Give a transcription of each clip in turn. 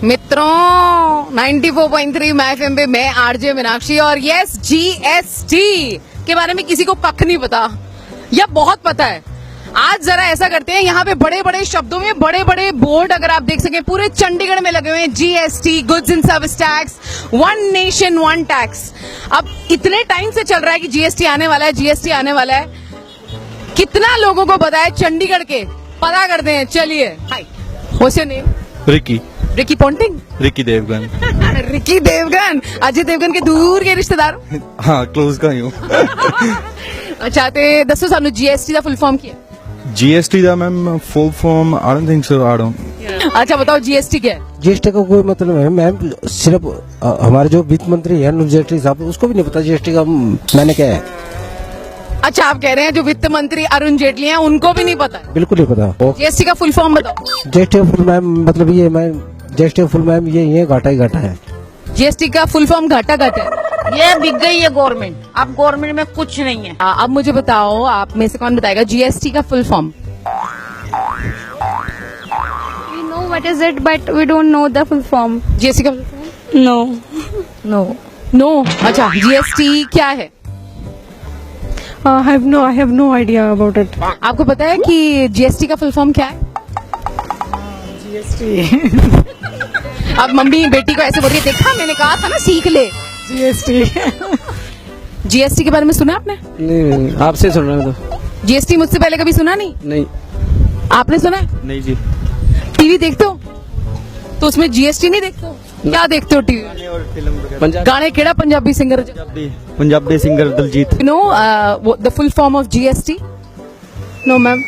मित्रों 94.3 मैफएम पे मैं आरजे मीनाक्षी और यस जीएसटी के बारे में किसी को कख नहीं पता या बहुत पता है। आज जरा ऐसा करते हैं, यहाँ पे बड़े बड़े शब्दों में बड़े बड़े बोर्ड अगर आप देख सकें पूरे चंडीगढ़ में लगे हुए हैं, GST goods and service tax, one nation one tax. अब इतने टाइम से चल रहा है कि जीएसटी आने वाला है, जीएसटी आने वाला है। कितना लोगों को पता है चंडीगढ़ के, पता करते हैं। चलिए, hi, what's your name? Ricky Ricky Ponting, Ricky Devgan. Ricky Devgan, Ajay Devgan के दूर के रिश्तेदार। हाँ, क्लोज का ही हूँ। अच्छा ते दसो सानू जीएसटी का फुल फॉर्म क्या है? जीएसटी का ma'am full form I don't think so, I don't. अच्छा बताओ जीएसटी क्या है? जीएसटी का कोई मतलब है मैम, सिर्फ हमारे जो वित्त मंत्री है अरुण जेटली साहब, उसको भी नहीं पता जीएसटी का मैंने क्या है। अच्छा आप कह रहे हैं जो वित्त मंत्री अरुण जेटली हैं उनको भी नहीं पता है? बिल्कुल नहीं पता। जीएसटी का फुल फॉर्म बताओ। जीएसटी का फुल मैम मतलब ये मैम, जीएसटी का फुल मैम ये घाटा ही घाटा है। जीएसटी का फुल फॉर्म घाटा घाटा है। ये बिक गई है गवर्नमेंट, अब गवर्नमेंट में कुछ नहीं है। अब मुझे बताओ, आप में से कौन बताएगा जीएसटी का full form? We know what is it, but we don't know the full form. GST का फुल फॉर्म? No. नो। अच्छा जीएसटी क्या है? I have no idea about it. आपको पता है कि जीएसटी का फुल फॉर्म क्या है? अब मम्मी बेटी को ऐसे बोल रही है, देखा मैंने कहा था ना सीख ले। जीएसटी के बारे में सुना आपने? नहीं, आपसे सुन रहा हूँ तो। जीएसटी मुझसे पहले कभी सुना नहीं? नहीं। आपने सुना है? नहीं जी। टीवी देखते हो तो उसमें जीएसटी नहीं देखते हो? क्या देखते हो टीवी? गाने केड़ा Punjabi singer? Punjabi singer Diljit. You know the full form of GST? No, ma'am.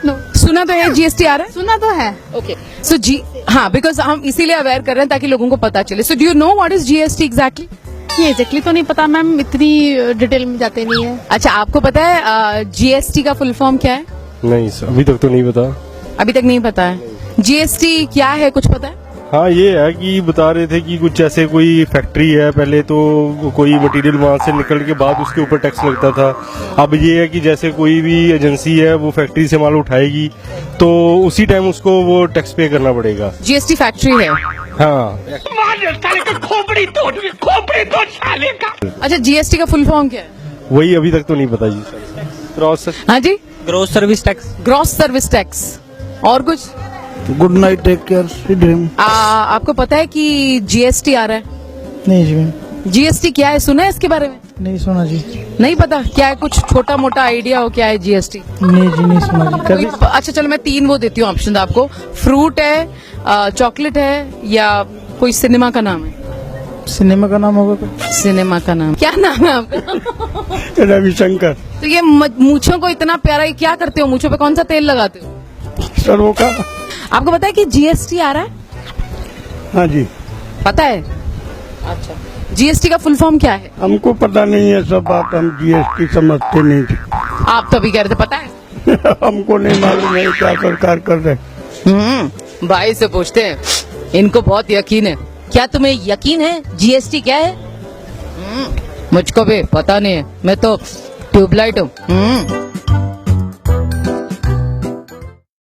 No. सुना तो है जीएसटी आ रहा है? सुना तो है। ओके सो जी, हाँ, बिकॉज हम इसीलिए अवेयर कर रहे हैं ताकि लोगों को पता चले। So do you know what is GST exactly? ये एग्जैक्टली तो नहीं पता मैम, इतनी डिटेल में जाते नहीं है। अच्छा आपको पता है जीएसटी का फुल फॉर्म क्या है? नहीं सर, अभी तक तो नहीं पता। अभी तक नहीं पता है। जीएसटी क्या है, कुछ पता है? हाँ, ये है कि बता रहे थे कि कुछ ऐसे कोई फैक्ट्री है, पहले तो कोई मटेरियल वहां से निकल के बाद उसके ऊपर टैक्स लगता था। अब ये है कि जैसे कोई भी एजेंसी है वो फैक्ट्री से माल उठाएगी तो उसी टाइम उसको वो टैक्स पे करना पड़ेगा। जीएसटी फैक्ट्री है। हाँ। अच्छा जीएसटी का फुल फॉर्म क्या है? वही अभी तक तो नहीं पता जी सर। क्रॉस हाँ जी, gross service tax. Gross service tax. और कुछ? Good night, take care, dream. आपको पता है कि जीएसटी आ रहा है? नहीं जी मैम, जीएसटी क्या है, सुना है इसके बारे में? नहीं सुना जी। नहीं पता क्या है? कुछ छोटा मोटा आइडिया हो क्या है जीएसटी? नहीं जी, नहीं सुना जी कभी। अच्छा चलो मैं 3 वो देती हूँ ऑप्शन आपको। फ्रूट है, चॉकलेट है, या कोई सिनेमा का नाम है? सिनेमा का नाम होगा कोई? सिनेमा का नाम क्या नाम है आपका? रविशंकर। तो ये मूछों को इतना प्यारा, ये क्या करते हो? मूछों पे कौन सा तेल लगाते हो? सरवों का। आपको पता है कि जीएसटी आ रहा है? हाँ जी, पता है? अच्छा जीएसटी का फुल फॉर्म क्या है? हमको पता नहीं है, सब बात हम जीएसटी समझते नहीं थे। आप तो अभी कह रहे थे पता है। हमको नहीं मालूम है क्या सरकार कर रहे। भाई से पूछते हैं, इनको बहुत यकीन है। क्या तुम्हें यकीन है जीएसटी क्या है? मुझको भी पता नहीं है, मैं तो ट्यूबलाइट हूँ।